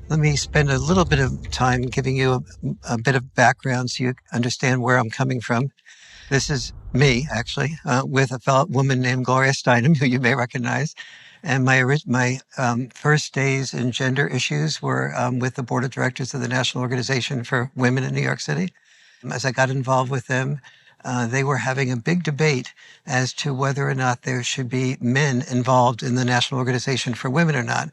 Let me spend a little bit of time giving you a bit of background so you understand where I'm coming from. This is me, actually, with a fellow woman named Gloria Steinem, who you may recognize. And my first days in gender issues were with the board of directors of the National Organization for Women in New York City. As I got involved with them, they were having a big debate as to whether or not there should be men involved in the National Organization for Women or not.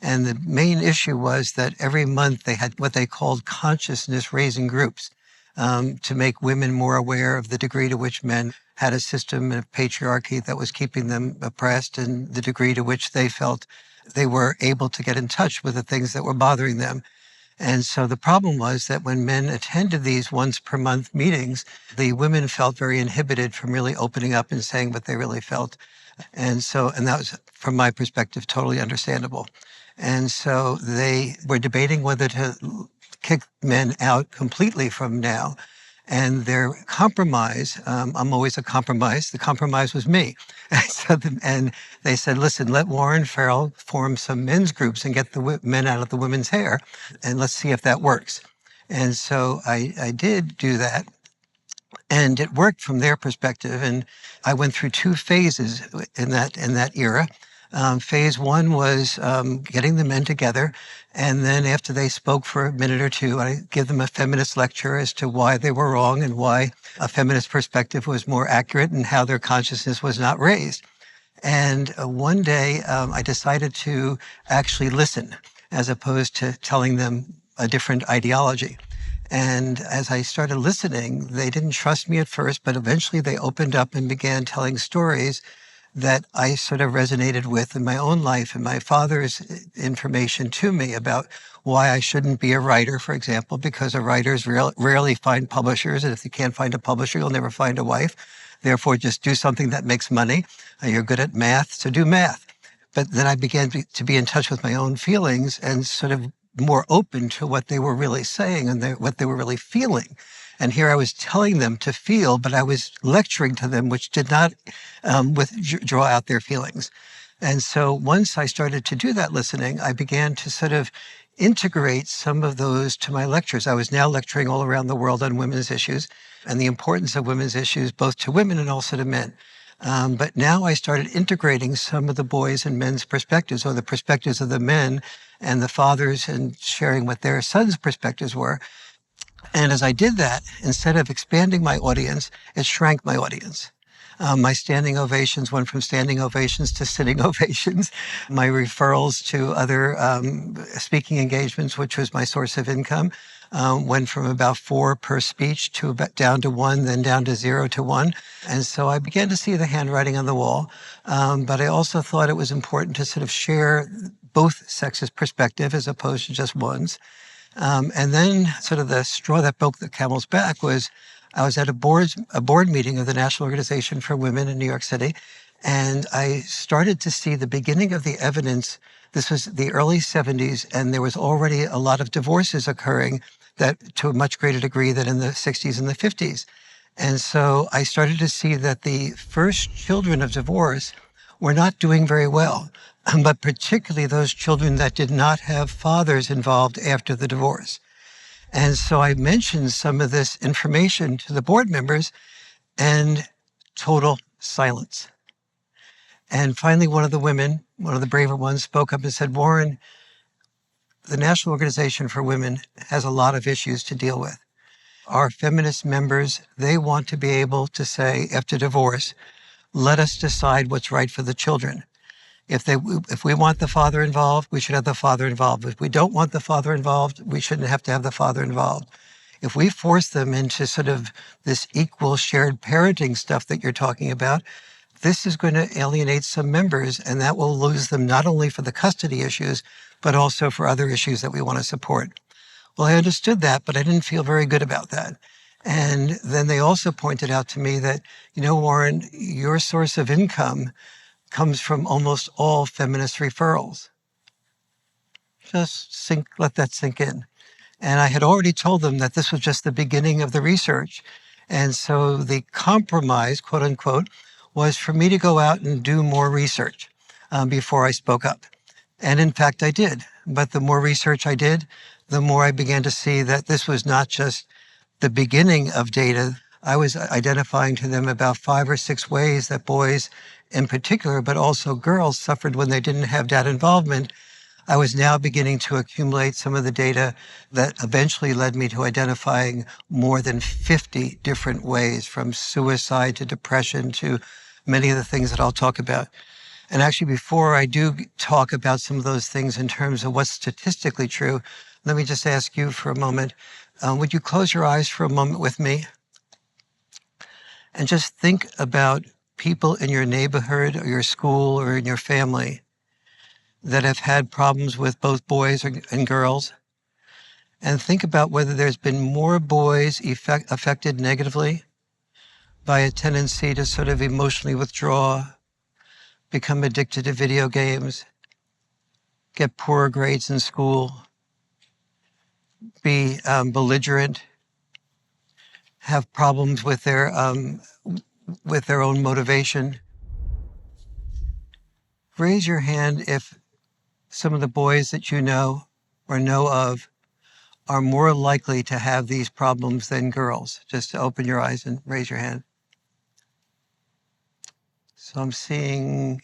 And the main issue was that every month they had what they called consciousness raising groups to make women more aware of the degree to which men had a system of patriarchy that was keeping them oppressed, and the degree to which they felt they were able to get in touch with the things that were bothering them. And so the problem was that when men attended these once per month meetings, the women felt very inhibited from really opening up and saying what they really felt. And that was, from my perspective, totally understandable. And so they were debating whether to kick men out completely from now. And their compromise, I'm always a compromise, the compromise was me. And they said, listen, let Warren Farrell form some men's groups and get the men out of the women's hair, and let's see if that works. And so I did do that. And it worked from their perspective. And I went through two phases in that era. Phase one was getting the men together. And then after they spoke for a minute or two, I give them a feminist lecture as to why they were wrong and why a feminist perspective was more accurate and how their consciousness was not raised. And one day I decided to actually listen as opposed to telling them a different ideology. And as I started listening, they didn't trust me at first, but eventually they opened up and began telling stories that I sort of resonated with in my own life, and my father's information to me about why I shouldn't be a writer, for example, because a writers rarely find publishers. And if you can't find a publisher, you'll never find a wife. Therefore, just do something that makes money. You're good at math, so do math. But then I began to be in touch with my own feelings and sort of more open to what they were really saying and what they were really feeling. And here I was telling them to feel, but I was lecturing to them, which did not draw out their feelings. And so once I started to do that listening, I began to sort of integrate some of those to my lectures. I was now lecturing all around the world on women's issues and the importance of women's issues, both to women and also to men. But now I started integrating some of the boys' and men's perspectives, or the perspectives of the men and the fathers, and sharing what their sons' perspectives were. And as I did that, instead of expanding my audience, it shrank my audience. My standing ovations went from standing ovations to sitting ovations. My referrals to other speaking engagements, which was my source of income, went from about 4 per speech to down to 1, then down to 0 to 1. And so I began to see the handwriting on the wall. But I also thought it was important to sort of share both sexes' perspective as opposed to just one's. And then sort of the straw that broke the camel's back was I was at a board meeting of the National Organization for Women in New York City, and I started to see the beginning of the evidence. This was the early 70s, and there was already a lot of divorces occurring, that to a much greater degree than in the 60s and the 50s. And so I started to see that the first children of divorce were not doing very well, but particularly those children that did not have fathers involved after the divorce. And so I mentioned some of this information to the board members, and total silence. And finally, one of the women, one of the braver ones, spoke up and said, Warren, the National Organization for Women has a lot of issues to deal with. Our feminist members, they want to be able to say, after divorce, let us decide what's right for the children. If we want the father involved, we should have the father involved. If we don't want the father involved, we shouldn't have to have the father involved. If we force them into sort of this equal shared parenting stuff that you're talking about, this is going to alienate some members, and that will lose them not only for the custody issues, but also for other issues that we want to support. Well, I understood that, but I didn't feel very good about that. And then they also pointed out to me that, Warren, your source of income comes from almost all feminist referrals. Let that sink in. And I had already told them that this was just the beginning of the research. And so the compromise, quote unquote, was for me to go out and do more research before I spoke up. And in fact, I did. But the more research I did, the more I began to see that this was not just the beginning of data. I was identifying to them about 5 or 6 ways that boys in particular, but also girls, suffered when they didn't have dad involvement. I was now beginning to accumulate some of the data that eventually led me to identifying more than 50 different ways, from suicide to depression to many of the things that I'll talk about. And actually, before I do talk about some of those things in terms of what's statistically true, let me just ask you for a moment. Would you close your eyes for a moment with me and just think about people in your neighborhood or your school or in your family that have had problems with both boys and girls? And think about whether there's been more boys affected negatively by a tendency to sort of emotionally withdraw, become addicted to video games, get poorer grades in school, be belligerent, have problems with their own motivation. Raise your hand if some of the boys that you know or know of are more likely to have these problems than girls. Just open your eyes and raise your hand. So I'm seeing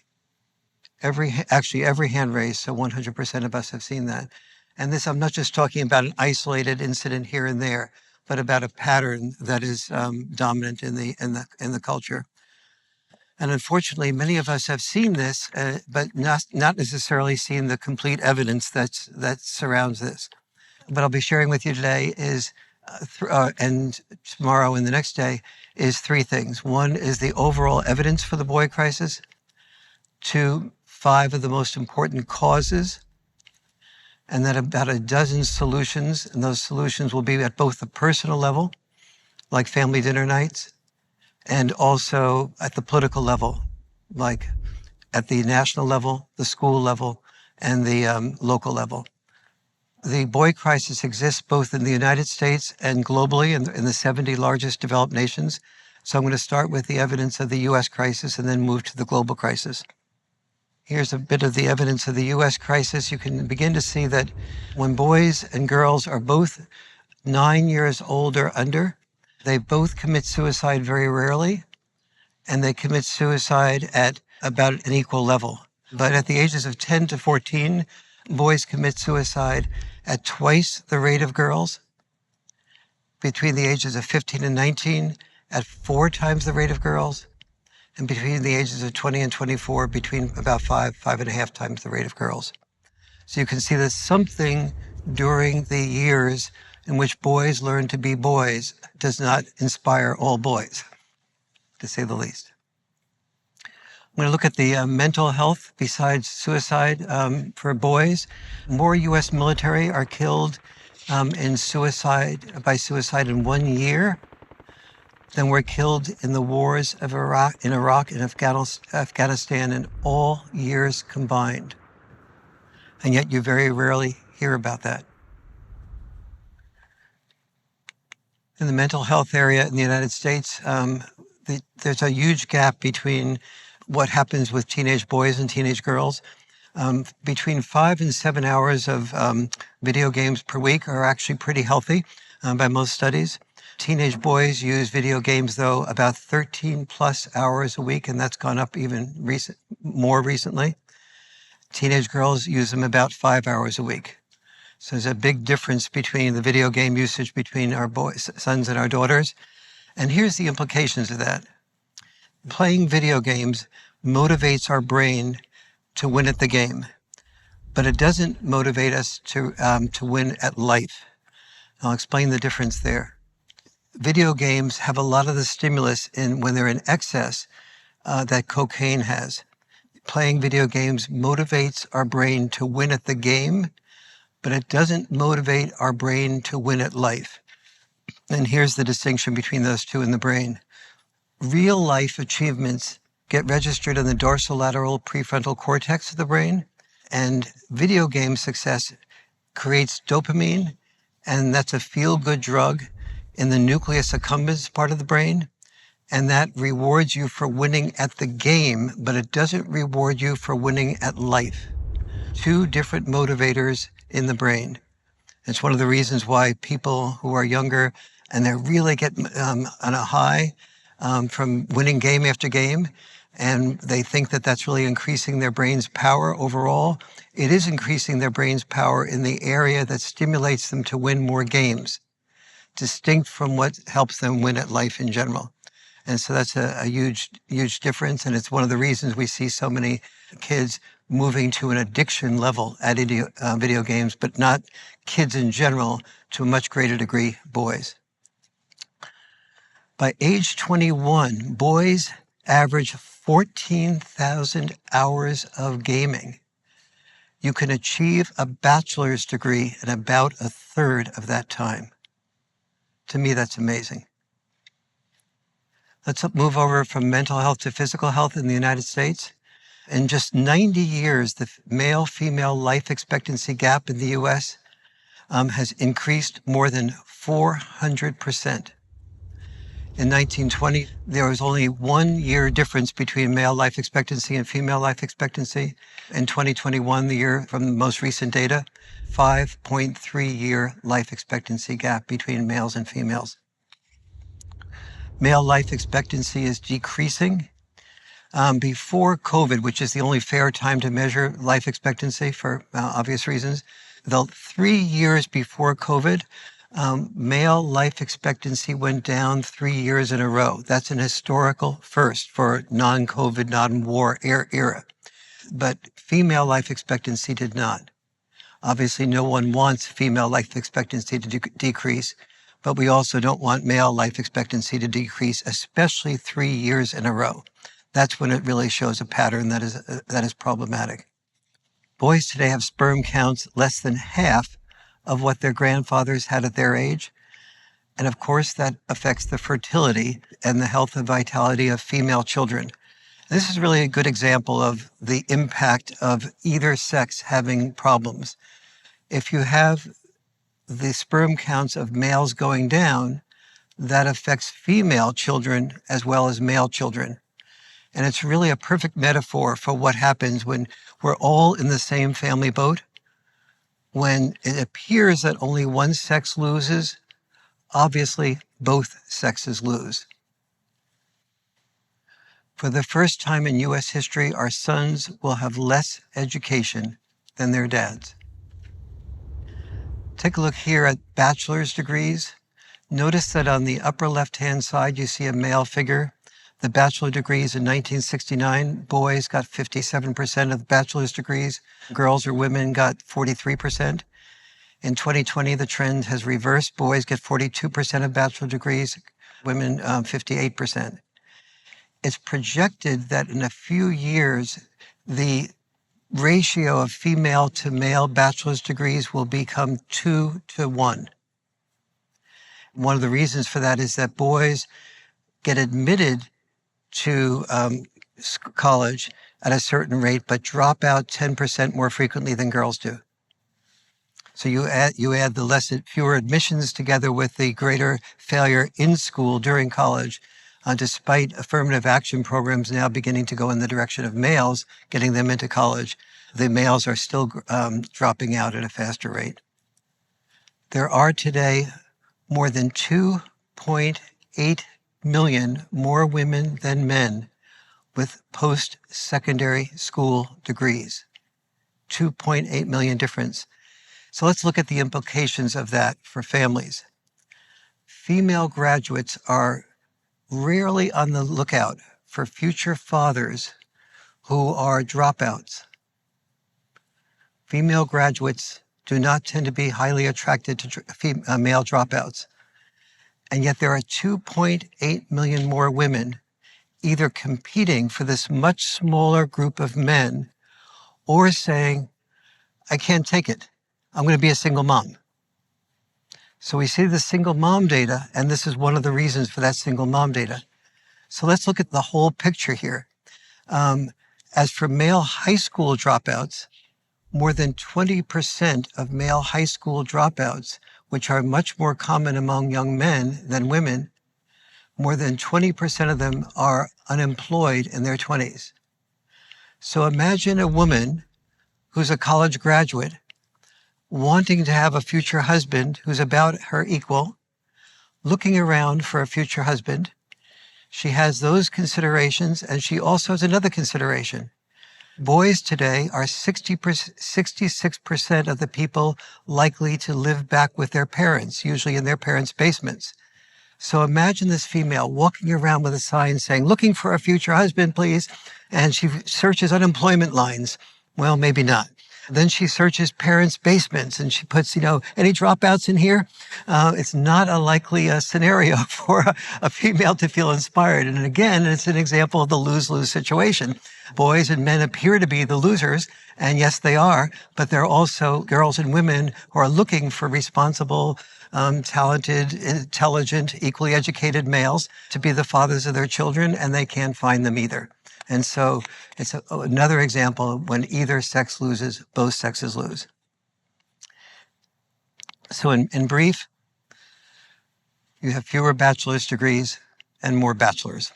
every hand raised, so 100% of us have seen that. And this, I'm not just talking about an isolated incident here and there, but about a pattern that is dominant in the culture. And unfortunately, many of us have seen this, but not necessarily seen the complete evidence that surrounds this. What I'll be sharing with you today is, and tomorrow and the next day, is 3 things. 1 is the overall evidence for the boy crisis. 2, 5 of the most important causes, and then about a dozen solutions. And those solutions will be at both the personal level, like family dinner nights, and also at the political level, like at the national level, the school level, and the local level. The boy crisis exists both in the United States and globally in the 70 largest developed nations. So I'm going to start with the evidence of the U.S. crisis and then move to the global crisis. Here's a bit of the evidence of the U.S. crisis. You can begin to see that when boys and girls are both 9 years old or under, they both commit suicide very rarely, and they commit suicide at about an equal level. But at the ages of 10 to 14, boys commit suicide at twice the rate of girls. Between the ages of 15 and 19, at 4 times the rate of girls. And between the ages of 20 and 24, between about 5.5 times the rate of girls. So you can see that something during the years in which boys learn to be boys does not inspire all boys, to say the least. I'm going to look at the mental health besides suicide for boys. More U.S. military are killed by suicide in 1 year than were killed in the wars of Iraq and Afghanistan in all years combined. And yet you very rarely hear about that. In the mental health area in the United States, there's a huge gap between what happens with teenage boys and teenage girls. Between 5 and 7 hours of video games per week are actually pretty healthy by most studies. Teenage boys use video games, though, about 13 plus hours a week, and that's gone up even more recently. Teenage girls use them about 5 hours a week. So there's a big difference between the video game usage between our sons and our daughters. And here's the implications of that. Playing video games motivates our brain to win at the game, but it doesn't motivate us to win at life. I'll explain the difference there. Video games have a lot of the stimulus when they're in excess that cocaine has. Playing video games motivates our brain to win at the game, but it doesn't motivate our brain to win at life. And here's the distinction between those two in the brain. Real life achievements get registered in the dorsolateral prefrontal cortex of the brain, and video game success creates dopamine, and that's a feel-good drug in the nucleus accumbens part of the brain, and that rewards you for winning at the game, but it doesn't reward you for winning at life. two different motivators in the brain. It's one of the reasons why people who are younger and they really get on a high from winning game after game, and they think that that's really increasing their brain's power overall. It is increasing their brain's power in the area that stimulates them to win more games, distinct from what helps them win at life in general. And so that's a huge, huge difference. And it's one of the reasons we see so many kids moving to an addiction level at video games, but not kids in general, to a much greater degree, boys. By age 21, boys average 14,000 hours of gaming. You can achieve a bachelor's degree in about a third of that time. To me, that's amazing. Let's move over from mental health to physical health in the United States. In just 90 years, the male-female life expectancy gap in the U.S. Has increased more than 400%. In 1920, there was only 1 year difference between male life expectancy and female life expectancy. In 2021, the year from the most recent data, 5.3-year life expectancy gap between males and females. Male life expectancy is decreasing. Before COVID, which is the only fair time to measure life expectancy for obvious reasons, the 3 years before COVID, male life expectancy went down 3 years in a row. That's an historical first for non-COVID, non-war era. But female life expectancy did not. Obviously, no one wants female life expectancy to decrease, but we also don't want male life expectancy to decrease, especially 3 years in a row. That's when it really shows a pattern that is problematic. Boys today have sperm counts less than half of what their grandfathers had at their age. And of course, that affects the fertility and the health and vitality of female children. This is really a good example of the impact of either sex having problems. If you have the sperm counts of males going down, that affects female children as well as male children. And it's really a perfect metaphor for what happens when we're all in the same family boat. When it appears that only one sex loses, obviously both sexes lose. For the first time in U.S. history, our sons will have less education than their dads. Take a look here at bachelor's degrees. Notice that on the upper left-hand side, you see a male figure. The bachelor degrees in 1969, boys got 57% of the bachelor's degrees. Girls or women got 43%. In 2020, the trend has reversed. Boys get 42% of bachelor degrees, women 58%. It's projected that in a few years, the ratio of female to male bachelor's degrees will become 2 to 1. One of the reasons for that is that boys get admitted to college at a certain rate, but drop out 10% more frequently than girls do. So you add the fewer admissions together with the greater failure in school during college, despite affirmative action programs now beginning to go in the direction of males, getting them into college. The males are still dropping out at a faster rate. There are today more than 2.8 million more women than men with post-secondary school degrees. 2.8 million difference. So let's look at the implications of that for families. Female graduates are rarely on the lookout for future fathers who are dropouts. Female graduates do not tend to be highly attracted to male dropouts. And yet there are 2.8 million more women either competing for this much smaller group of men or saying, I can't take it. I'm going to be a single mom. So we see the single mom data, and this is one of the reasons for that single mom data. So let's look at the whole picture here. As for male high school dropouts, more than 20% of male high school dropouts, which are much more common among young men than women, more than 20% of them are unemployed in their 20s. So imagine a woman who's a college graduate, wanting to have a future husband who's about her equal, looking around for a future husband. She has those considerations, and she also has another consideration. Boys today are 66% of the people likely to live back with their parents, usually in their parents' basements. So imagine this female walking around with a sign saying, looking for a future husband, please. And she searches unemployment lines. Well, maybe not. Then she searches parents' basements and she puts, any dropouts in here? It's not a likely scenario for a female to feel inspired. And again, it's an example of the lose-lose situation. Boys and men appear to be the losers, and yes, they are, but they're also girls and women who are looking for responsible, talented, intelligent, equally educated males to be the fathers of their children, and they can't find them either. And so it's another example when either sex loses, both sexes lose. So in brief, you have fewer bachelor's degrees and more bachelors.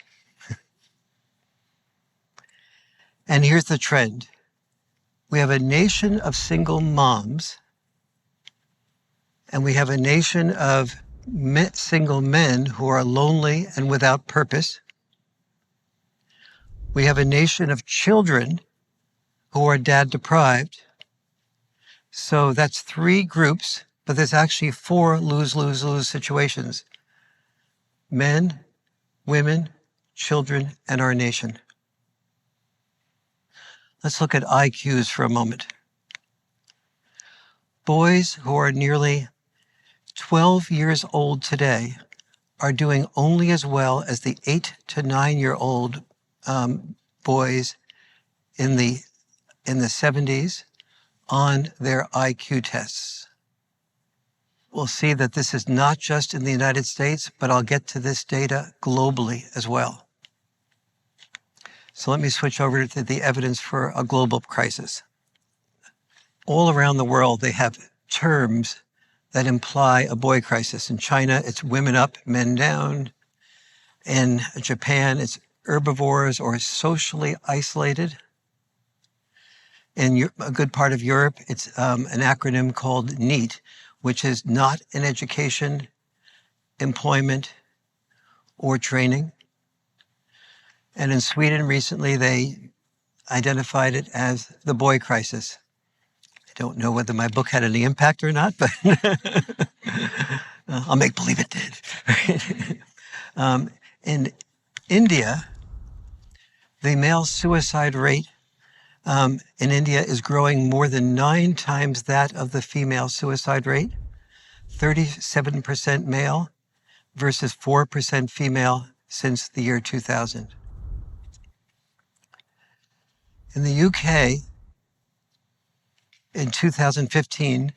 And here's the trend. We have a nation of single moms, and we have a nation of single men who are lonely and without purpose. We have a nation of children who are dad deprived. So that's 3 groups, but there's actually 4 lose-lose-lose situations. Men, women, children, and our nation. Let's look at IQs for a moment. Boys who are nearly 12 years old today are doing only as well as the 8 to 9-year-old boys in the 70s on their IQ tests. We'll see that this is not just in the United States, but I'll get to this data globally as well. So let me switch over to the evidence for a global crisis. All around the world, they have terms that imply a boy crisis. In China, it's women up, men down. In Japan, it's herbivores or socially isolated. In a good part of Europe, it's an acronym called NEAT, which is not in education, employment, or training. And in Sweden recently, they identified it as the boy crisis. I don't know whether my book had any impact or not, but I'll make believe it did. In India, the male suicide rate in India is growing more than 9 times that of the female suicide rate, 37% male versus 4% female since the year 2000. In the UK, in 2015,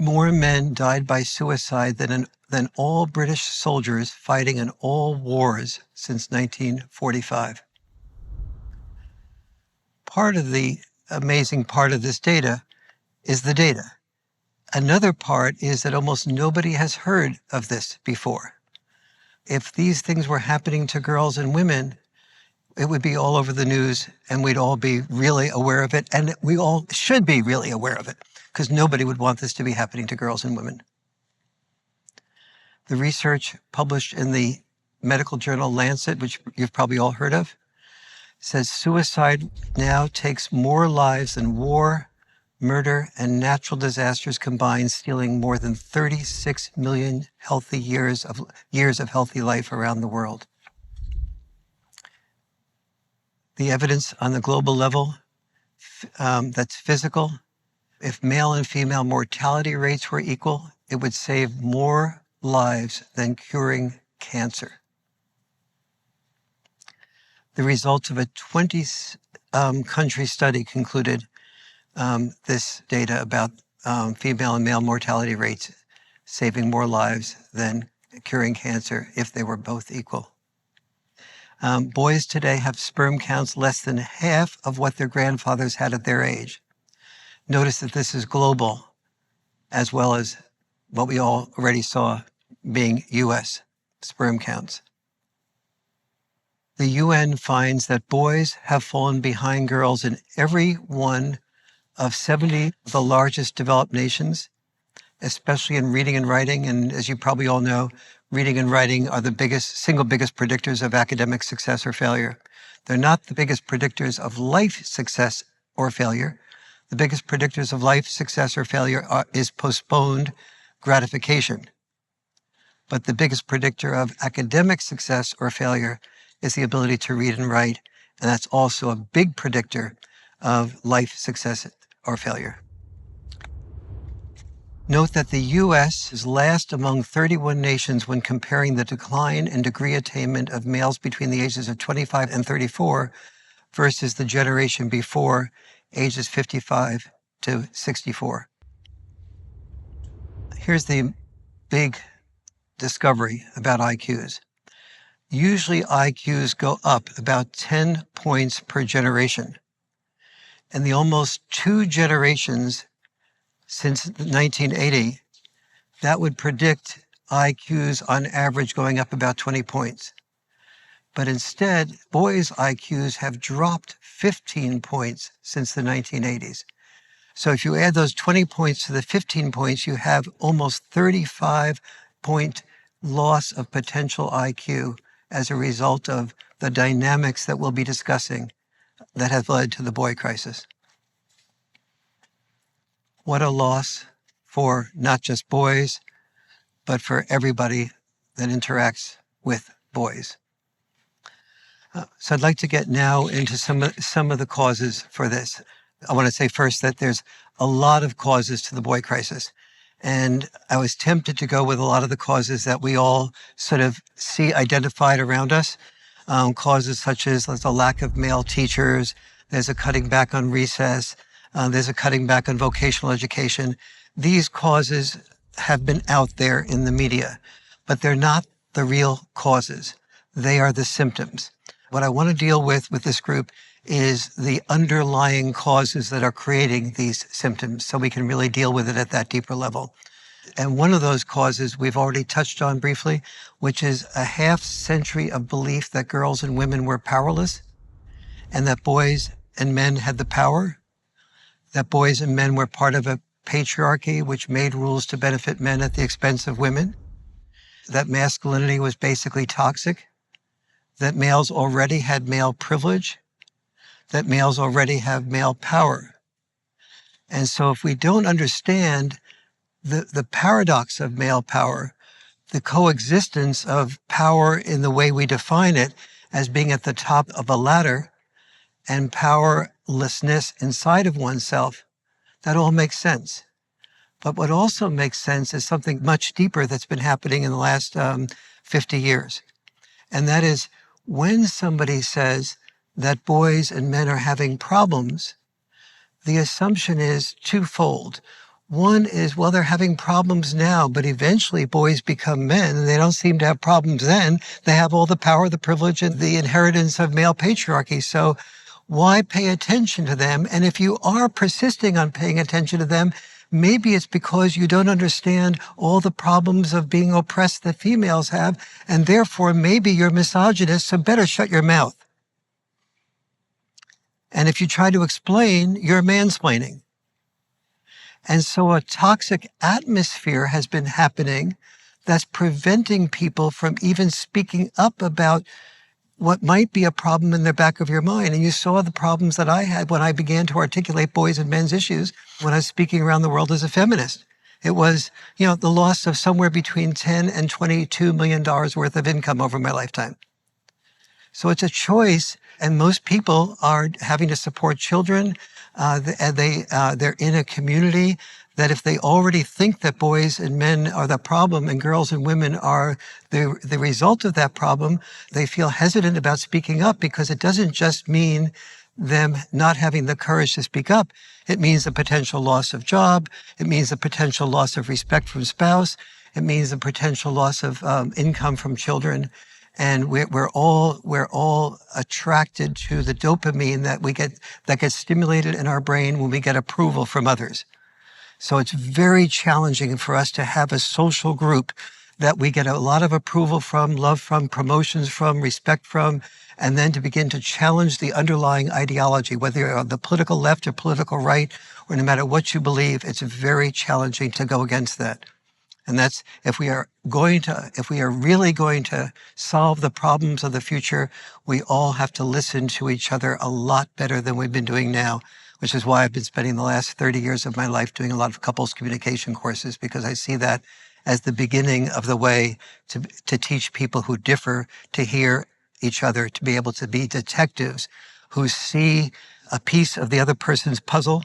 more men died by suicide than all British soldiers fighting in all wars since 1945. Part of the amazing part of this data is the data. Another part is that almost nobody has heard of this before. If these things were happening to girls and women, it would be all over the news and we'd all be really aware of it. And we all should be really aware of it because nobody would want this to be happening to girls and women. The research published in the medical journal Lancet, which you've probably all heard of, says suicide now takes more lives than war, murder, and natural disasters combined, stealing more than 36 million healthy years of healthy life around the world. The evidence on the global level, that's physical. If male and female mortality rates were equal, it would save more lives than curing cancer. The results of a 20-country study concluded this data about female and male mortality rates saving more lives than curing cancer if they were both equal. Boys today have sperm counts less than half of what their grandfathers had at their age. Notice that this is global, as well as what we all already saw being U.S. sperm counts. The UN finds that boys have fallen behind girls in every one of 70 of the largest developed nations, especially in reading and writing. And as you probably all know, reading and writing are the single biggest predictors of academic success or failure. They're not the biggest predictors of life success or failure. The biggest predictors of life success or failure is postponed gratification. But the biggest predictor of academic success or failure is the ability to read and write. And that's also a big predictor of life success or failure. Note that the U.S. is last among 31 nations when comparing the decline in degree attainment of males between the ages of 25 and 34 versus the generation before, ages 55 to 64. Here's the big discovery about IQs. Usually IQs go up about 10 points per generation. In the almost 2 generations since 1980, that would predict IQs on average going up about 20 points. But instead, boys' IQs have dropped 15 points since the 1980s. So if you add those 20 points to the 15 points, you have almost 35-point loss of potential IQ as a result of the dynamics that we'll be discussing that have led to the boy crisis. What a loss for not just boys, but for everybody that interacts with boys. So I'd like to get now into some of the causes for this. I want to say first that there's a lot of causes to the boy crisis. And I was tempted to go with a lot of the causes that we all sort of see identified around us. Causes such as the lack of male teachers, there's a cutting back on recess, there's a cutting back on vocational education. These causes have been out there in the media, but they're not the real causes. They are the symptoms. What I want to deal with this group is the underlying causes that are creating these symptoms so we can really deal with it at that deeper level. And one of those causes we've already touched on briefly, which is a half century of belief that girls and women were powerless and that boys and men had the power, that boys and men were part of a patriarchy which made rules to benefit men at the expense of women, that masculinity was basically toxic, that males already had male privilege, that males already have male power. And so if we don't understand the paradox of male power, the coexistence of power in the way we define it as being at the top of a ladder and powerlessness inside of oneself, that all makes sense. But what also makes sense is something much deeper that's been happening in the last 50 years. And that is when somebody says that boys and men are having problems, the assumption is twofold. One is, well, they're having problems now, but eventually boys become men and they don't seem to have problems then. They have all the power, the privilege, and the inheritance of male patriarchy. So why pay attention to them? And if you are persisting on paying attention to them, maybe it's because you don't understand all the problems of being oppressed that females have, and therefore maybe you're misogynist, so better shut your mouth. And if you try to explain, you're mansplaining. And so a toxic atmosphere has been happening that's preventing people from even speaking up about what might be a problem in the back of your mind. And you saw the problems that I had when I began to articulate boys and men's issues when I was speaking around the world as a feminist. It was, the loss of somewhere between $10 and $22 million worth of income over my lifetime. So it's a choice, and most people are having to support children. They're in a community that if they already think that boys and men are the problem and girls and women are the result of that problem, they feel hesitant about speaking up because it doesn't just mean them not having the courage to speak up. It means the potential loss of job. It means the potential loss of respect from spouse. It means the potential loss of income from children. And we're all attracted to the dopamine that gets stimulated in our brain when we get approval from others. So it's very challenging for us to have a social group that we get a lot of approval from, love from, promotions from, respect from, and then to begin to challenge the underlying ideology, whether you're on the political left or political right, or no matter what you believe, it's very challenging to go against that. And that's, if we are really going to solve the problems of the future, we all have to listen to each other a lot better than we've been doing now, which is why I've been spending the last 30 years of my life doing a lot of couples communication courses, because I see that as the beginning of the way to teach people who differ to hear each other, to be able to be detectives who see a piece of the other person's puzzle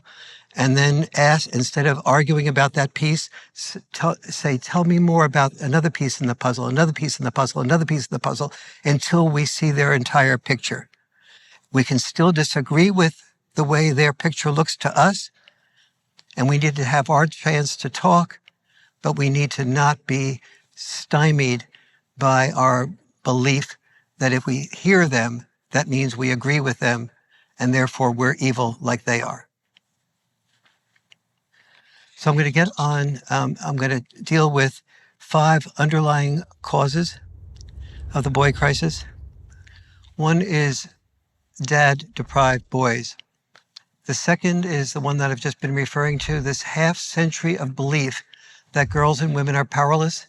and then ask, instead of arguing about that piece, say, tell me more about another piece in the puzzle, another piece in the puzzle, another piece in the puzzle, until we see their entire picture. We can still disagree with the way their picture looks to us, and we need to have our chance to talk, but we need to not be stymied by our belief that if we hear them, that means we agree with them, and therefore we're evil like they are. So I'm going to deal with 5 underlying causes of the boy crisis. One is dad-deprived boys. The second is the one that I've just been referring to, this half-century of belief that girls and women are powerless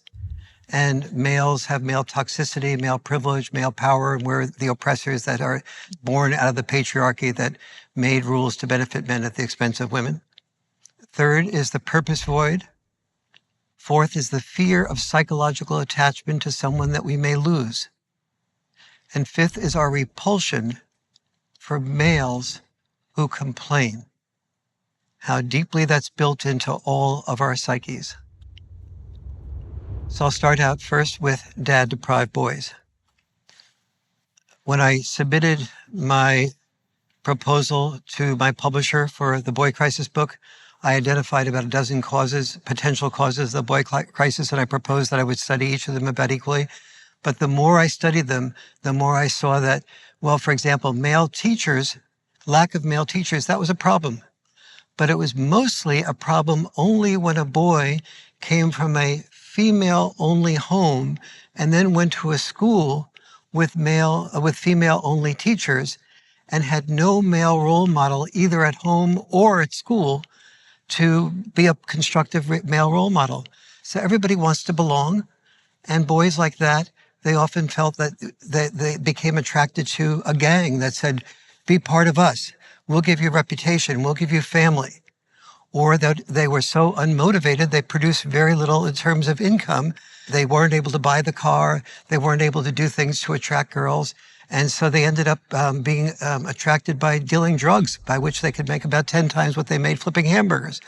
and males have male toxicity, male privilege, male power, and we're the oppressors that are born out of the patriarchy that made rules to benefit men at the expense of women. Third is the purpose void. Fourth is the fear of psychological attachment to someone that we may lose. And fifth is our repulsion for males who complain. How deeply that's built into all of our psyches. So I'll start out first with dad-deprived boys. When I submitted my proposal to my publisher for the Boy Crisis book, I identified about a dozen causes, potential causes of the boy crisis, and I proposed that I would study each of them about equally. But the more I studied them, the more I saw that, well, for example, lack of male teachers, that was a problem. But it was mostly a problem only when a boy came from a female-only home and then went to a school with female-only teachers and had no male role model either at home or at school to be a constructive male role model. So everybody wants to belong, and boys like that, they often felt that they became attracted to a gang that said, be part of us. We'll give you reputation. We'll give you family. Or that they were so unmotivated, they produced very little in terms of income. They weren't able to buy the car. They weren't able to do things to attract girls. And so they ended up being attracted by dealing drugs, by which they could make about 10 times what they made flipping hamburgers.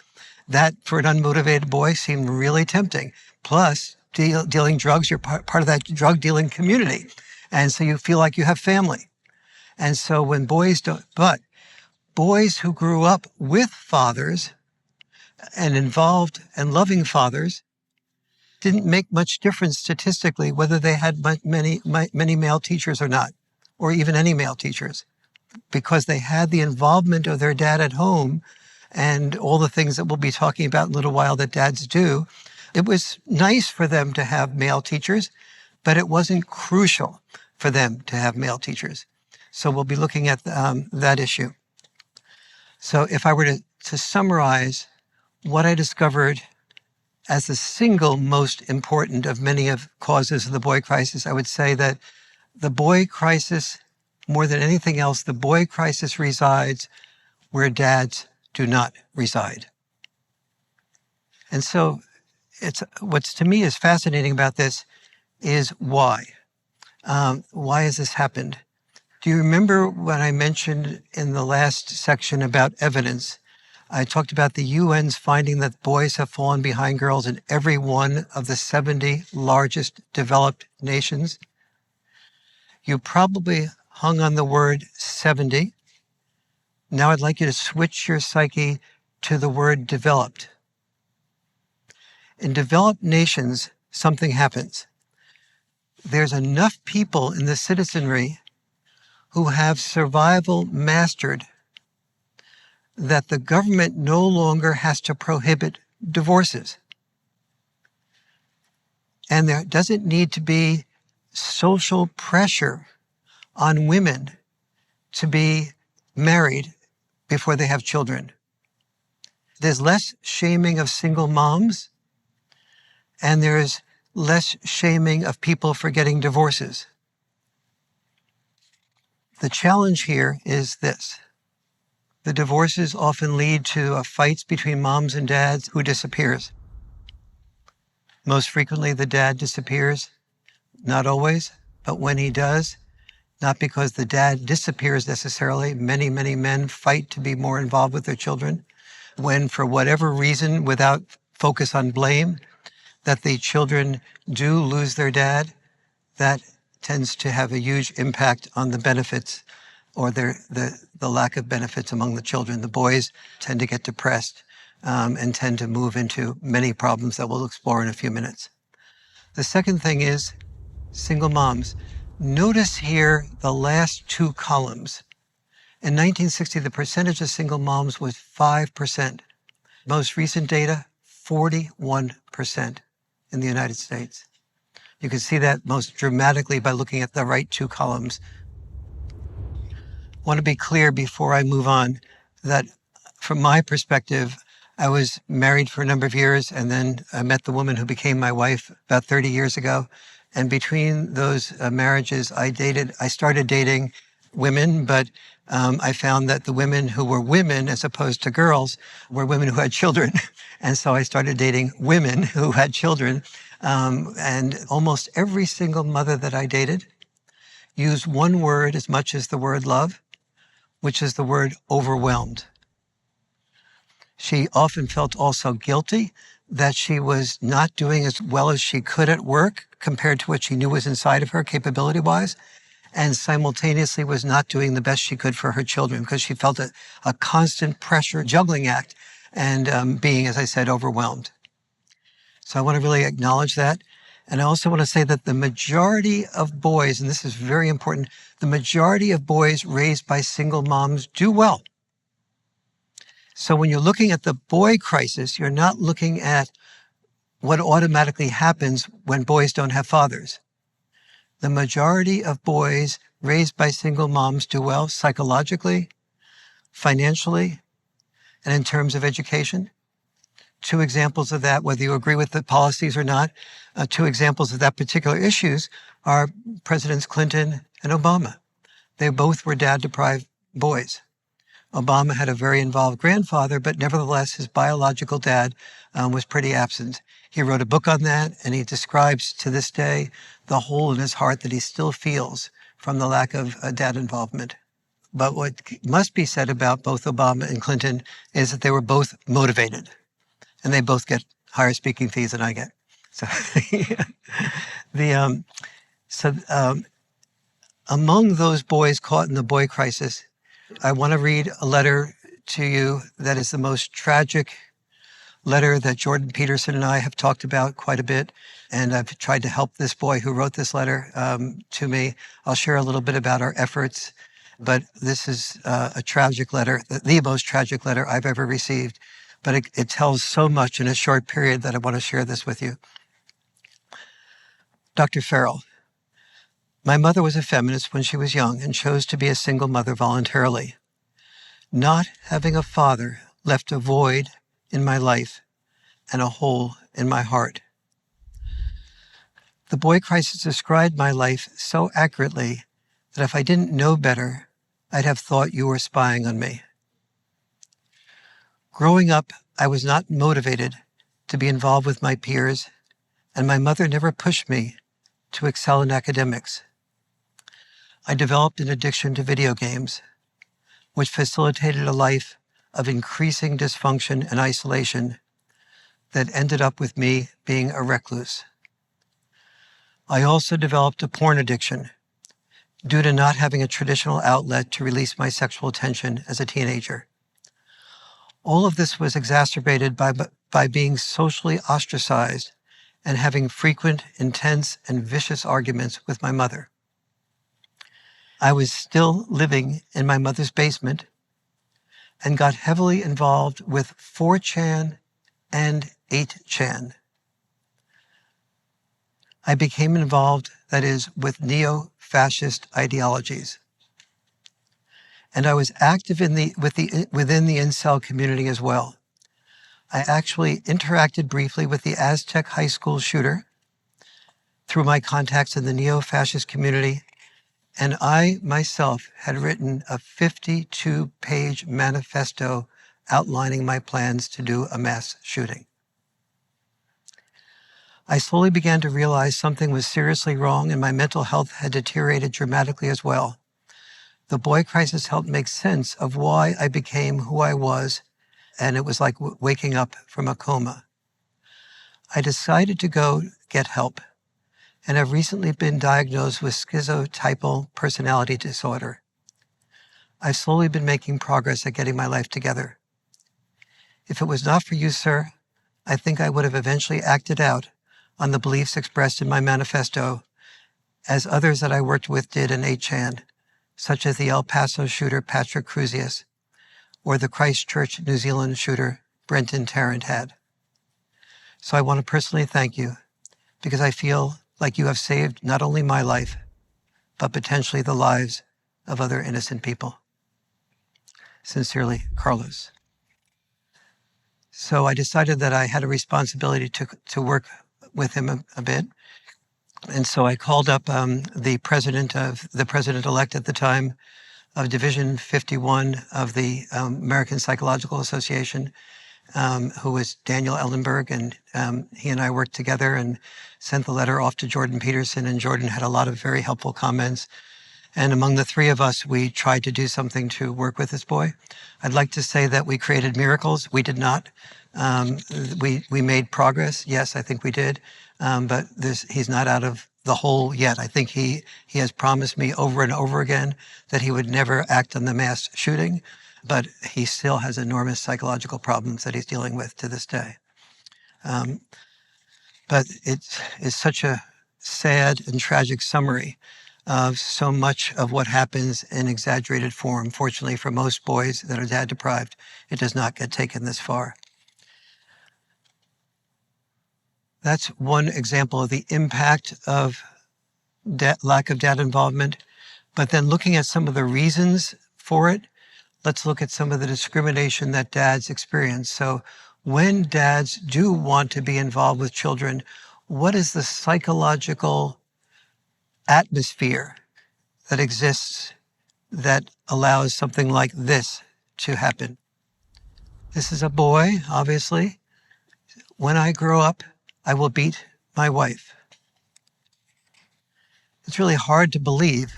That, for an unmotivated boy, seemed really tempting. Plus, dealing drugs, you're part of that drug dealing community. And so you feel like you have family. And so when boys who grew up with fathers and involved and loving fathers didn't make much difference statistically whether they had many male teachers or not, or even any male teachers, because they had the involvement of their dad at home and all the things that we'll be talking about in a little while that dads do. It was nice for them to have male teachers, but it wasn't crucial for them to have male teachers. So we'll be looking at that issue. So if I were to summarize what I discovered as the single most important of many of causes of the boy crisis, I would say that the boy crisis, more than anything else, the boy crisis resides where dads do not reside. And so what's to me is fascinating about this is why. Why has this happened? Do you remember when I mentioned in the last section about evidence, I talked about the UN's finding that boys have fallen behind girls in every one of the 70 largest developed nations? You probably hung on the word 70. Now I'd like you to switch your psyche to the word developed. In developed nations, something happens. There's enough people in the citizenry who have survival mastered that the government no longer has to prohibit divorces. And there doesn't need to be social pressure on women to be married before they have children. There's less shaming of single moms, and there's less shaming of people for getting divorces. The challenge here is this. The divorces often lead to fights between moms and dads who disappears. Most frequently, the dad disappears. Not always, but when he does, not because the dad disappears necessarily. Many, many men fight to be more involved with their children. When, for whatever reason, without focus on blame, that the children do lose their dad, that tends to have a huge impact on the benefits or the lack of benefits among the children. The boys tend to get depressed and tend to move into many problems that we'll explore in a few minutes. The second thing is single moms. Notice here the last two columns. In 1960, the percentage of single moms was 5%. Most recent data, 41% in the United States. You can see that most dramatically by looking at the right two columns. I want to be clear before I move on that from my perspective, I was married for a number of years, and then I met the woman who became my wife about 30 years ago. And between those marriages, I started dating women, but I found that the women who were women as opposed to girls were women who had children. And so I started dating women who had children. And almost every single mother that I dated used one word as much as the word love, which is the word overwhelmed. She often felt also guilty that she was not doing as well as she could at work compared to what she knew was inside of her capability-wise, and simultaneously was not doing the best she could for her children because she felt a constant pressure juggling act and being, as I said, overwhelmed. So I want to really acknowledge that. And I also want to say that the majority of boys, and this is very important, the majority of boys raised by single moms do well. So when you're looking at the boy crisis, you're not looking at what automatically happens when boys don't have fathers. The majority of boys raised by single moms do well psychologically, financially, and in terms of education. Two examples of that, whether you agree with the policies or not, two examples of that particular issues are Presidents Clinton and Obama. They both were dad-deprived boys. Obama had a very involved grandfather, but nevertheless, his biological dad was pretty absent. He wrote a book on that, and he describes to this day the hole in his heart that he still feels from the lack of dad involvement. But what must be said about both Obama and Clinton is that they were both motivated, and they both get higher speaking fees than I get. So, among those boys caught in the boy crisis, I want to read a letter to you that is the most tragic letter that Jordan Peterson and I have talked about quite a bit. And I've tried to help this boy who wrote this letter to me. I'll share a little bit about our efforts, but this is a tragic letter, the most tragic letter I've ever received. But it tells so much in a short period that I want to share this with you. Dr. Farrell. My mother was a feminist when she was young and chose to be a single mother voluntarily. Not having a father left a void in my life and a hole in my heart. The boy crisis described my life so accurately that if I didn't know better, I'd have thought you were spying on me. Growing up, I was not motivated to be involved with my peers, and my mother never pushed me to excel in academics. I developed an addiction to video games, which facilitated a life of increasing dysfunction and isolation that ended up with me being a recluse. I also developed a porn addiction due to not having a traditional outlet to release my sexual tension as a teenager. All of this was exacerbated by being socially ostracized and having frequent, intense, and vicious arguments with my mother. I was still living in my mother's basement and got heavily involved with 4chan and 8chan. I became involved, that is, with neo-fascist ideologies. And I was active within the incel community as well. I actually interacted briefly with the Aztec High School shooter through my contacts in the neo-fascist community, and I myself had written a 52-page manifesto outlining my plans to do a mass shooting. I slowly began to realize something was seriously wrong, and my mental health had deteriorated dramatically as well. The boy crisis helped make sense of why I became who I was, and it was like waking up from a coma. I decided to go get help, and have recently been diagnosed with schizotypal personality disorder. I've slowly been making progress at getting my life together. If it was not for you, sir, I think I would have eventually acted out on the beliefs expressed in my manifesto, as others that I worked with did in 8chan, such as the El Paso shooter Patrick Cruzius, or the Christchurch, New Zealand shooter Brenton Tarrant had. So I want to personally thank you, because I feel like you have saved not only my life, but potentially the lives of other innocent people. Sincerely, Carlos. So I decided that I had a responsibility to work with him a bit. And so I called up the president-elect at the time of Division 51 of the American Psychological Association, who was Daniel Ellenberg, and he and I worked together and sent the letter off to Jordan Peterson, and Jordan had a lot of very helpful comments. And among the three of us, we tried to do something to work with this boy. I'd like to say that we created miracles. We did not. We made progress. Yes, I think we did. But he's not out of the hole yet. I think he has promised me over and over again that he would never act on the mass shooting, but he still has enormous psychological problems that he's dealing with to this day. But it's such a sad and tragic summary of so much of what happens in exaggerated form. Fortunately for most boys that are dad deprived, it does not get taken this far. That's one example of the impact of lack of dad involvement. But then looking at some of the reasons for it, let's look at some of the discrimination that dads experience. So when dads do want to be involved with children, what is the psychological atmosphere that exists that allows something like this to happen? This is a boy, obviously. When I grow up, I will beat my wife. It's really hard to believe.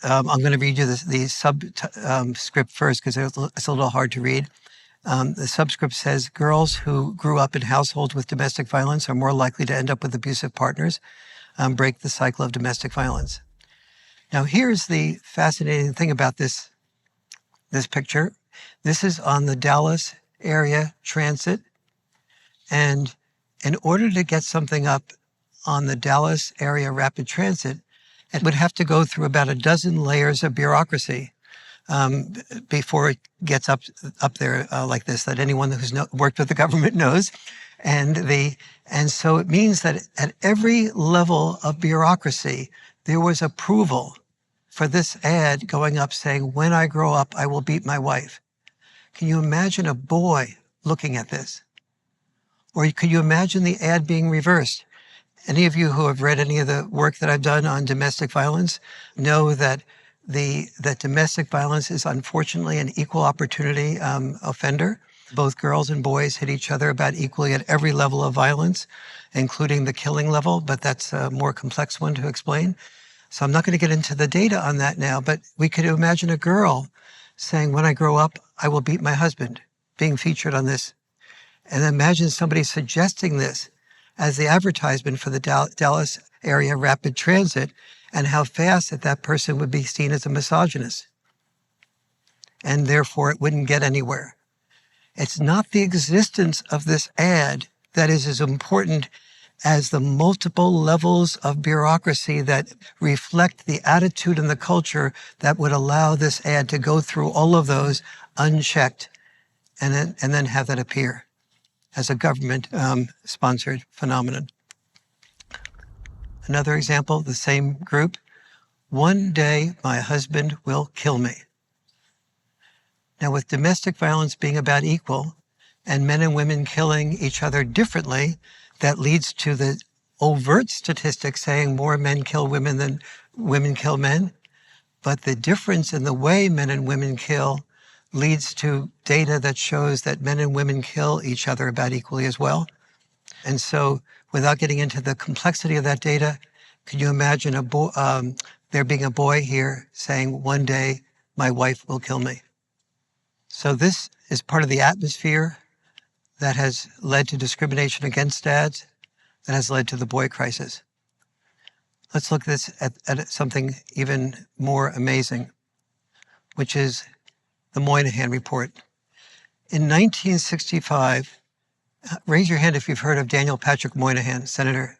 I'm going to read you the subscript first because it's a little hard to read. The subscript says, girls who grew up in households with domestic violence are more likely to end up with abusive partners, break the cycle of domestic violence. Now, here's the fascinating thing about this picture. This is on the Dallas area transit. And in order to get something up on the Dallas area rapid transit, it would have to go through about a dozen layers of bureaucracy before it gets up there like this, that anyone who's worked with the government knows. And so it means that at every level of bureaucracy, there was approval for this ad going up saying, when I grow up, I will beat my wife. Can you imagine a boy looking at this? Or could you imagine the ad being reversed? Any of you who have read any of the work that I've done on domestic violence know that that domestic violence is unfortunately an equal opportunity offender. Both girls and boys hit each other about equally at every level of violence, including the killing level, but that's a more complex one to explain. So I'm not going to get into the data on that now, but we could imagine a girl saying, when I grow up, I will beat my husband, being featured on this. And imagine somebody suggesting this as the advertisement for the Dallas area rapid transit, and how fast that person would be seen as a misogynist. And therefore it wouldn't get anywhere. It's not the existence of this ad that is as important as the multiple levels of bureaucracy that reflect the attitude and the culture that would allow this ad to go through all of those unchecked and then have that appear as a government sponsored phenomenon. Another example, the same group. One day my husband will kill me. Now, with domestic violence being about equal and men and women killing each other differently, that leads to the overt statistics saying more men kill women than women kill men. But the difference in the way men and women kill leads to data that shows that men and women kill each other about equally as well. And so without getting into the complexity of that data, can you imagine there being a boy here saying, one day my wife will kill me? So this is part of the atmosphere that has led to discrimination against dads, that has led to the boy crisis. Let's look at something even more amazing, which is the Moynihan Report. In 1965, raise your hand if you've heard of Daniel Patrick Moynihan, Senator.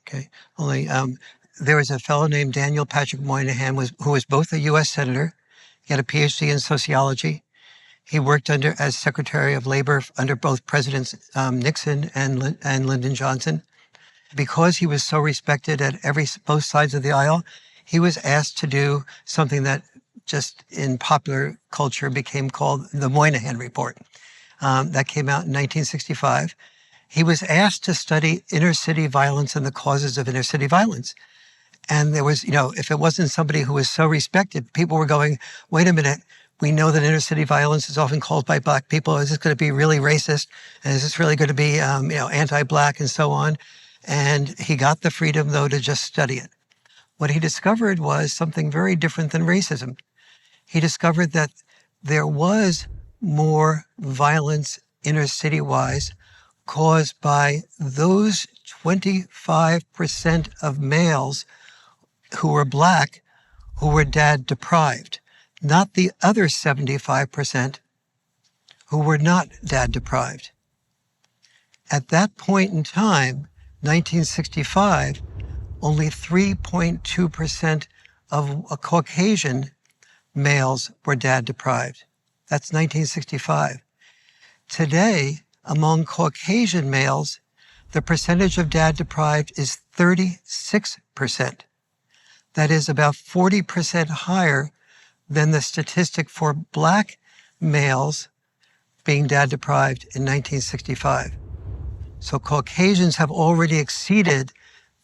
Okay, there was a fellow named Daniel Patrick Moynihan who was both a U.S. Senator. He had a Ph.D. in sociology. He worked as Secretary of Labor under both Presidents Nixon and Lyndon Johnson. Because he was so respected at both sides of the aisle, he was asked to do something that just in popular culture became called the Moynihan Report. That came out in 1965. He was asked to study inner city violence and the causes of inner city violence. And there was, if it wasn't somebody who was so respected, people were going, wait a minute, we know that inner city violence is often caused by Black people. Is this going to be really racist? And is this really going to be, anti-Black and so on? And he got the freedom, though, to just study it. What he discovered was something very different than racism. He discovered that there was more violence inner city-wise caused by those 25% of males who were Black who were dad deprived, not the other 75% who were not dad deprived. At that point in time, 1965, only 3.2% of Caucasian males were dad deprived. That's 1965. Today, among Caucasian males, the percentage of dad deprived is 36%. That is about 40% higher than the statistic for Black males being dad deprived in 1965. So Caucasians have already exceeded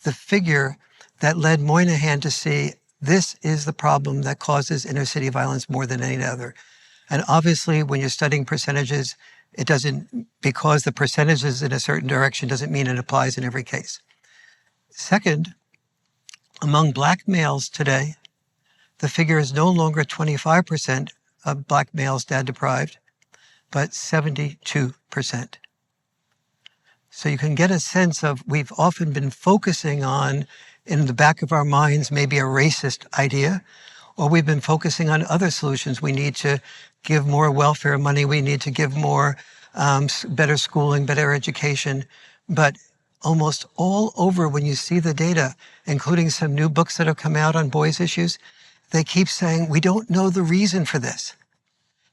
the figure that led Moynihan to see this is the problem that causes inner city violence more than any other. And obviously, when you're studying percentages, because the percentages in a certain direction doesn't mean it applies in every case. Second, among Black males today, the figure is no longer 25% of Black males dad deprived, but 72%. So you can get a sense of, we've often been focusing on, in the back of our minds, maybe a racist idea, or we've been focusing on other solutions. We need to give more welfare money. We need to give more better schooling, better education. But almost all over, when you see the data, including some new books that have come out on boys' issues, they keep saying, we don't know the reason for this.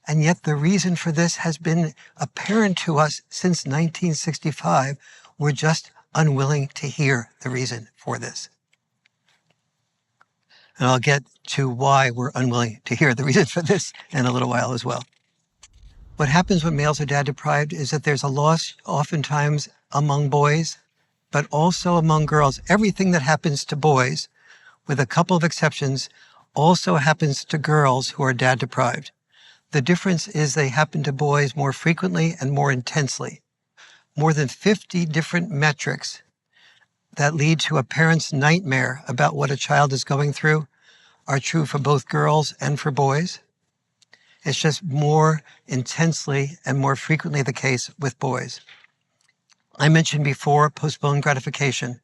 And yet the reason for this has been apparent to us since 1965. We're just unwilling to hear the reason for this. And I'll get to why we're unwilling to hear the reason for this in a little while as well. What happens when males are dad deprived is that there's a loss oftentimes among boys, but also among girls. Everything that happens to boys, with a couple of exceptions, also happens to girls who are dad deprived. The difference is they happen to boys more frequently and more intensely. More than 50 different metrics that lead to a parent's nightmare about what a child is going through are true for both girls and for boys. It's just more intensely and more frequently the case with boys. I mentioned before postponed gratification.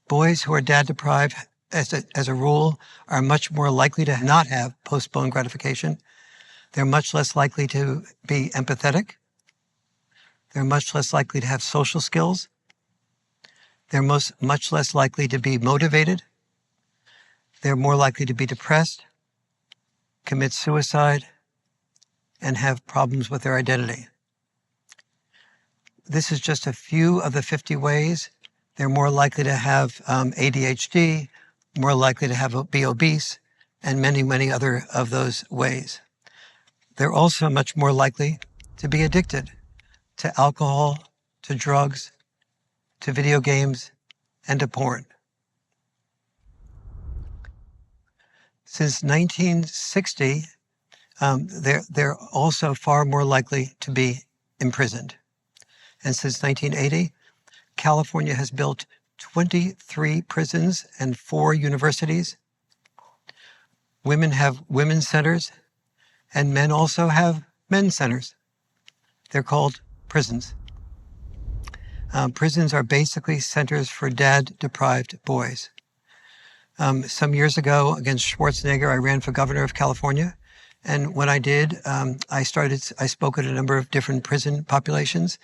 Boys who are dad deprived, as a rule, are much more likely to not have postponed gratification. They're much less likely to be empathetic. They're much less likely to have social skills. They're much less likely to be motivated. They're more likely to be depressed, commit suicide, and have problems with their identity. This is just a few of the 50 ways They're more likely to have ADHD, more likely to be obese, and many, many other of those ways. They're also much more likely to be addicted to alcohol, to drugs, to video games, and to porn. Since 1960, they're also far more likely to be imprisoned. And since 1980, California has built 23 prisons and 4 universities. Women have women's centers, and men also have men's centers. They're called prisons. Prisons are basically centers for dad-deprived boys. Some years ago, against Schwarzenegger, I ran for governor of California. And when I did, I spoke at a number of different prison populations.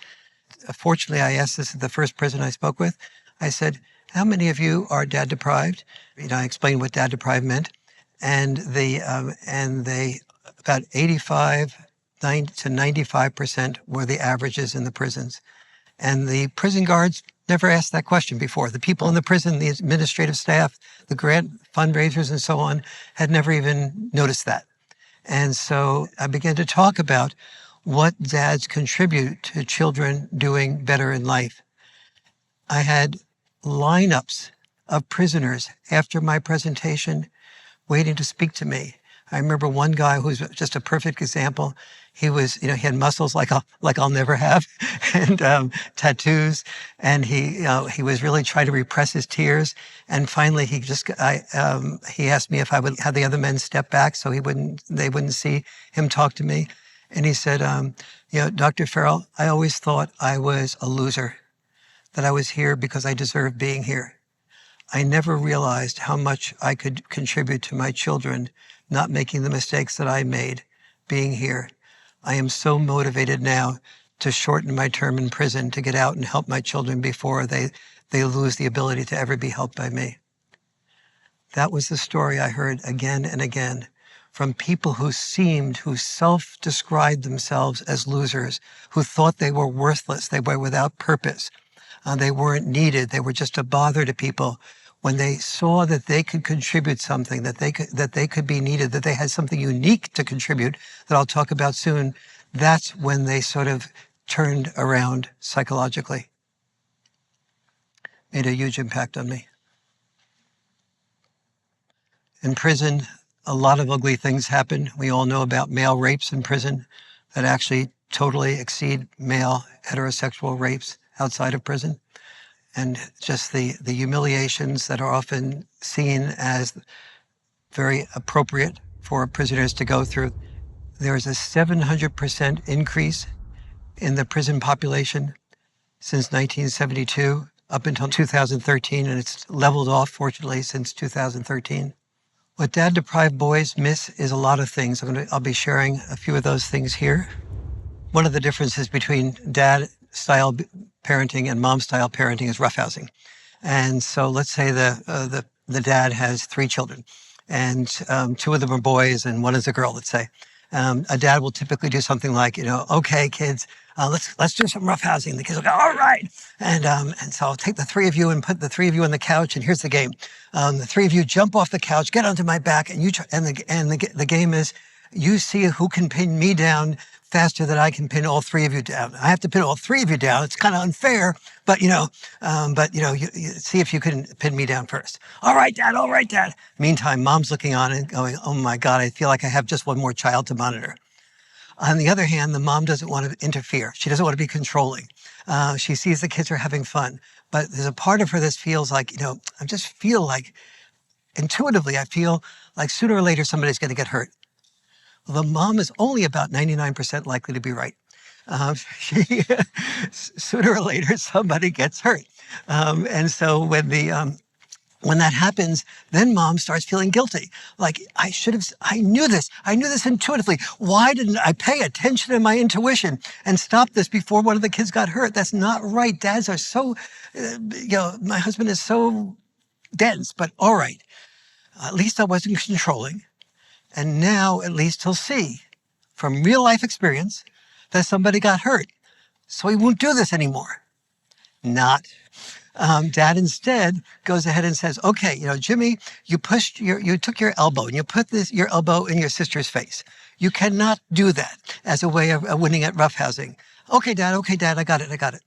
Fortunately, I asked this at the first prison I spoke with. I said, how many of you are dad deprived? I explained what dad deprived meant. And they about 85 to 95% were the averages in the prisons. And the prison guards never asked that question before. The people in the prison, the administrative staff, the grant fundraisers and so on, had never even noticed that. And so I began to talk about what dads contribute to children doing better in life. I had lineups of prisoners after my presentation waiting to speak to me. I remember one guy who was just a perfect example. He was, he had muscles like I'll never have, and tattoos, and he was really trying to repress his tears. And finally, he asked me if I would have the other men step back so they wouldn't see him talk to me. And he said, Dr. Farrell, I always thought I was a loser, that I was here because I deserved being here. I never realized how much I could contribute to my children not making the mistakes that I made being here. I am so motivated now to shorten my term in prison, to get out and help my children before they lose the ability to ever be helped by me. That was the story I heard again and again from people who self-described themselves as losers, who thought they were worthless, they were without purpose. They weren't needed. They were just a bother to people. When they saw that they could contribute something, that they could be needed, that they had something unique to contribute that I'll talk about soon, that's when they sort of turned around psychologically. Made a huge impact on me. In prison, a lot of ugly things happen. We all know about male rapes in prison that actually totally exceed male heterosexual rapes outside of prison. And just the humiliations that are often seen as very appropriate for prisoners to go through. There is a 700% increase in the prison population since 1972 up until 2013, and it's leveled off, fortunately, since 2013. What dad-deprived boys miss is a lot of things. I'll be sharing a few of those things here. One of the differences between dad-style parenting and mom-style parenting is roughhousing. And so let's say the dad has 3 children, and 2 of them are boys and 1 is a girl, let's say. A dad will typically do something like, okay, kids, let's do some roughhousing. The kids will go, all right. And so I'll take the 3 of you and put the 3 of you on the couch, and here's the game. The 3 of you jump off the couch, get onto my back, and the game is you see who can pin me down faster than I can pin all 3 of you down. I have to pin all 3 of you down. It's kind of unfair, but you see if you can pin me down first. All right, Dad. All right, Dad. Meantime, Mom's looking on and going, oh my God, I feel like I have just one more child to monitor. On the other hand, the mom doesn't want to interfere. She doesn't want to be controlling. She sees the kids are having fun, but there's a part of her that feels like, intuitively, I feel like sooner or later somebody's going to get hurt. Well, the mom is only about 99% likely to be right. Sooner or later, somebody gets hurt. And so when that happens, then mom starts feeling guilty. Like, I knew this intuitively. Why didn't I pay attention to my intuition and stop this before one of the kids got hurt? That's not right. Dads are so, my husband is so dense, but all right. At least I wasn't controlling. And now at least he'll see from real life experience that somebody got hurt. So he won't do this anymore. Not. Dad instead goes ahead and says, okay, Jimmy, you took your elbow and you put your elbow in your sister's face. You cannot do that as a way of winning at roughhousing. Okay, Dad, I got it.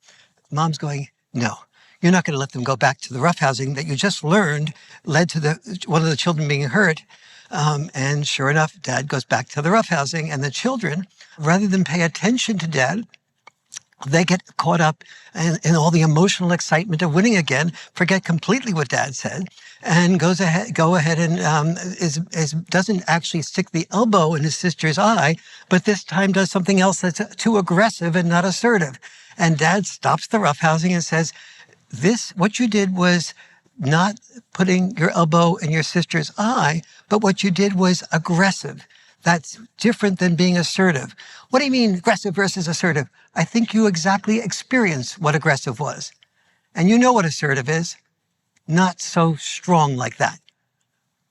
Mom's going, no, you're not going to let them go back to the roughhousing that you just learned led to one of the children being hurt. And sure enough, Dad goes back to the roughhousing, and the children, rather than pay attention to Dad, they get caught up in all the emotional excitement of winning again, forget completely what Dad said, and go ahead and doesn't actually stick the elbow in his sister's eye, but this time does something else that's too aggressive and not assertive. And Dad stops the roughhousing and says, what you did was not putting your elbow in your sister's eye, but what you did was aggressive. That's different than being assertive. What do you mean aggressive versus assertive? I think you exactly experienced what aggressive was. And you know what assertive is. Not so strong like that.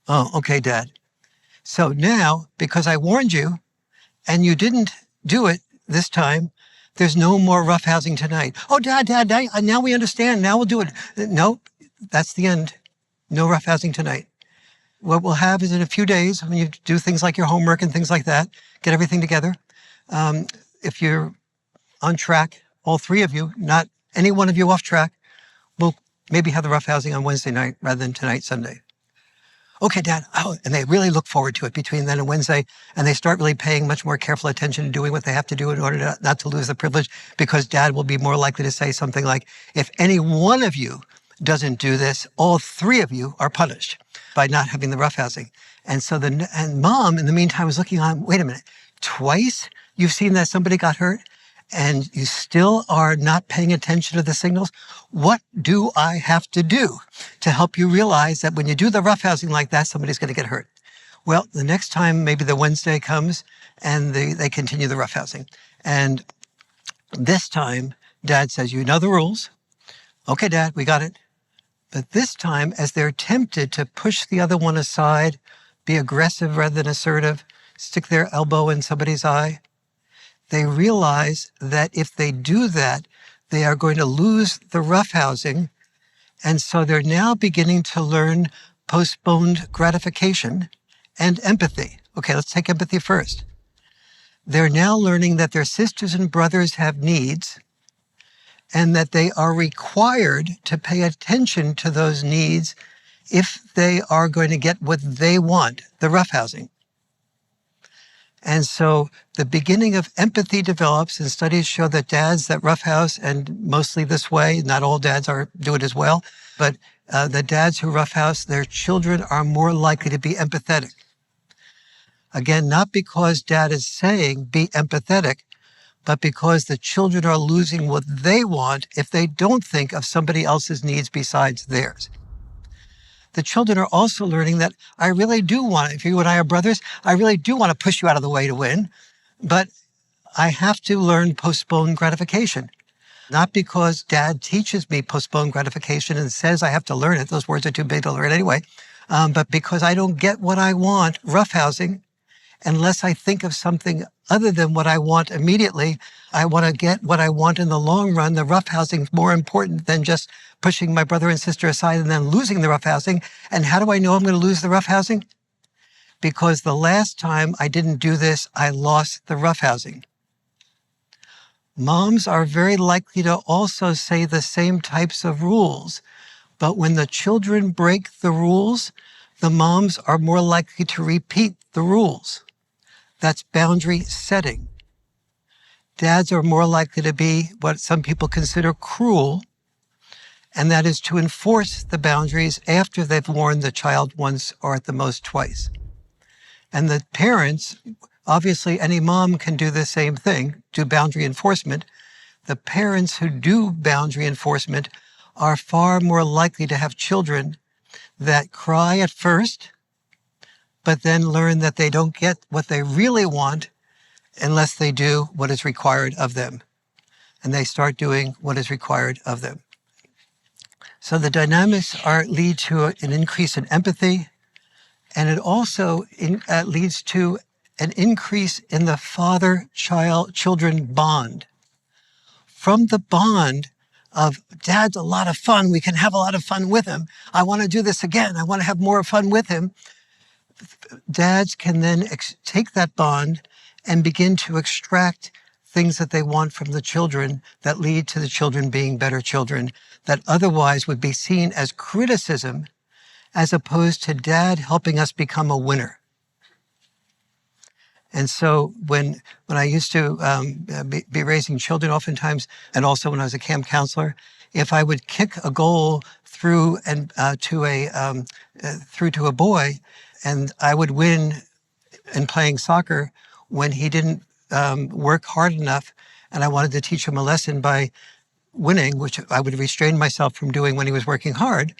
Oh, okay, Dad. So now, because I warned you and you didn't do it this time, there's no more roughhousing tonight. Oh, Dad, now we understand. Now we'll do it. No, that's the end. No roughhousing tonight. What we'll have is in a few days, when you do things like your homework and things like that, get everything together. If you're on track, all three of you, not any one of you off track, we'll maybe have the roughhousing on Wednesday night rather than tonight, Sunday. Okay, Dad. Oh, and they really look forward to it between then and Wednesday, and they start really paying much more careful attention to doing what they have to do in order not to lose the privilege, because Dad will be more likely to say something like, if any one of you doesn't do this, all three of you are punished by not having the roughhousing. And so and Mom, in the meantime, was looking on, wait a minute, twice you've seen that somebody got hurt and you still are not paying attention to the signals? What do I have to do to help you realize that when you do the roughhousing like that, somebody's going to get hurt? Well, the next time, maybe the Wednesday comes and they continue the roughhousing. And this time, Dad says, you know the rules. Okay, Dad, we got it. But this time, as they're tempted to push the other one aside, be aggressive rather than assertive, stick their elbow in somebody's eye, they realize that if they do that, they are going to lose the roughhousing. And so they're now beginning to learn postponed gratification and empathy. Okay, let's take empathy first. They're now learning that their sisters and brothers have needs and that they are required to pay attention to those needs if they are going to get what they want, the roughhousing. And so the beginning of empathy develops, and studies show that dads that roughhouse, and mostly this way, not all dads do it as well, but the dads who roughhouse, their children are more likely to be empathetic. Again, not because Dad is saying be empathetic, but because the children are losing what they want if they don't think of somebody else's needs besides theirs. The children are also learning that I really do want, if you and I are brothers, I really do want to push you out of the way to win, but I have to learn postponed gratification. Not because Dad teaches me postponed gratification and says I have to learn it, those words are too big to learn anyway, but because I don't get what I want, roughhousing, unless I think of something other than what I want immediately. I want to get what I want in the long run. The roughhousing is more important than just pushing my brother and sister aside and then losing the roughhousing. And how do I know I'm going to lose the roughhousing? Because the last time I didn't do this, I lost the roughhousing. Moms are very likely to also say the same types of rules, but when the children break the rules, the moms are more likely to repeat the rules. That's boundary setting. Dads are more likely to be what some people consider cruel, and that is to enforce the boundaries after they've warned the child once or at the most twice. And the parents, obviously any mom can do the same thing, do boundary enforcement. The parents who do boundary enforcement are far more likely to have children that cry at first, but then learn that they don't get what they really want unless they do what is required of them. And they start doing what is required of them. So the dynamics lead to an increase in empathy, and it also leads to an increase in the father-children bond. From the bond, of Dad's a lot of fun. We can have a lot of fun with him. I want to do this again. I want to have more fun with him. Dads can then take that bond and begin to extract things that they want from the children that lead to the children being better children that otherwise would be seen as criticism as opposed to Dad helping us become a winner. And so when I used to be raising children oftentimes, and also when I was a camp counselor, if I would kick a goal through to a boy, and I would win in playing soccer when he didn't work hard enough, and I wanted to teach him a lesson by winning, which I would restrain myself from doing when he was working hard,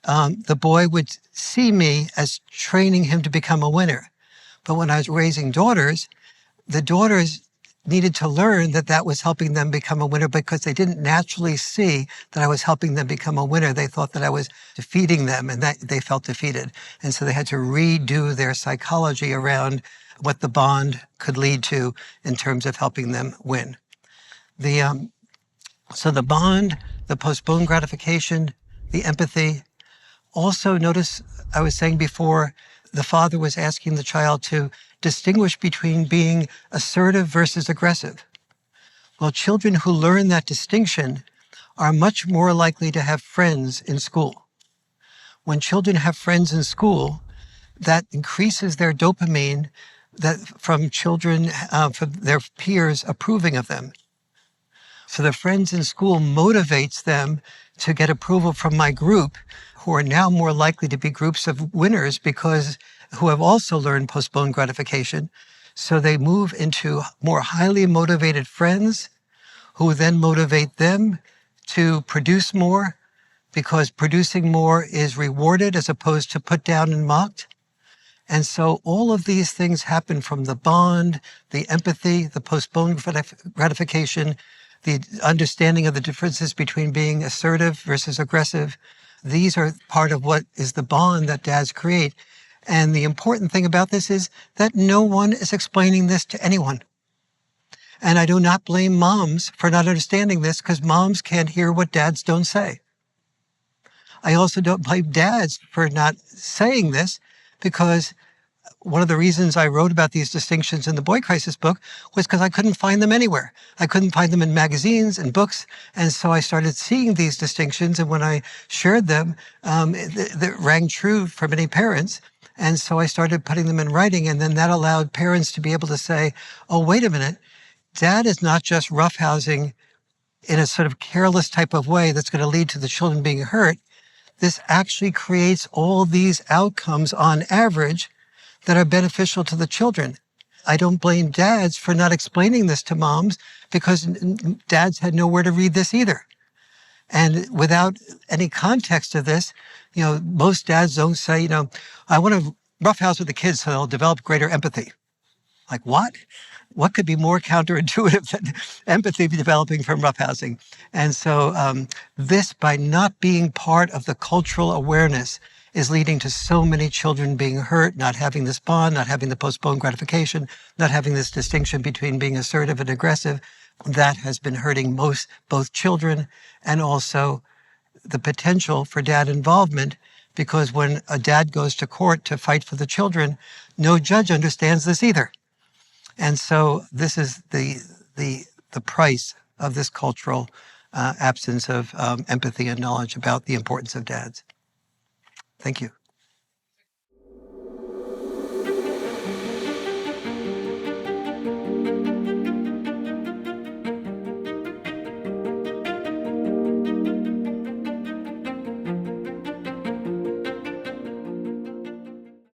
the boy would see me as training him to become a winner. But when I was raising daughters, the daughters needed to learn that that was helping them become a winner because they didn't naturally see that I was helping them become a winner. They thought that I was defeating them and that they felt defeated. And so they had to redo their psychology around what the bond could lead to in terms of helping them win. So the bond, the postponed gratification, the empathy. Also notice I was saying before, the father was asking the child to distinguish between being assertive versus aggressive. Well, children who learn that distinction are much more likely to have friends in school. When children have friends in school, that increases their dopamine from their peers approving of them. So the friends in school motivates them to get approval from my group, who are now more likely to be groups of winners because who have also learned postponed gratification. So they move into more highly motivated friends who then motivate them to produce more because producing more is rewarded as opposed to put down and mocked. And so all of these things happen from the bond, the empathy, the postponed gratification, the understanding of the differences between being assertive versus aggressive. These are part of what is the bond that dads create. And the important thing about this is that no one is explaining this to anyone. And I do not blame moms for not understanding this because moms can't hear what dads don't say. I also don't blame dads for not saying this because one of the reasons I wrote about these distinctions in the Boy Crisis book was because I couldn't find them anywhere. I couldn't find them in magazines and books. And so I started seeing these distinctions. And when I shared them, it rang true for many parents. And so I started putting them in writing. And then that allowed parents to be able to say, oh, wait a minute. Dad is not just roughhousing in a sort of careless type of way that's going to lead to the children being hurt. This actually creates all these outcomes on average that are beneficial to the children. I don't blame dads for not explaining this to moms because dads had nowhere to read this either. And without any context of this, most dads don't say, I want to roughhouse with the kids so they'll develop greater empathy. Like what? What could be more counterintuitive than empathy developing from roughhousing? And so this, by not being part of the cultural awareness, is leading to so many children being hurt, not having this bond, not having the postponed gratification, not having this distinction between being assertive and aggressive. That has been hurting both children and also the potential for dad involvement, because when a dad goes to court to fight for the children, no judge understands this either. And so this is the price of this cultural absence of empathy and knowledge about the importance of dads. Thank you.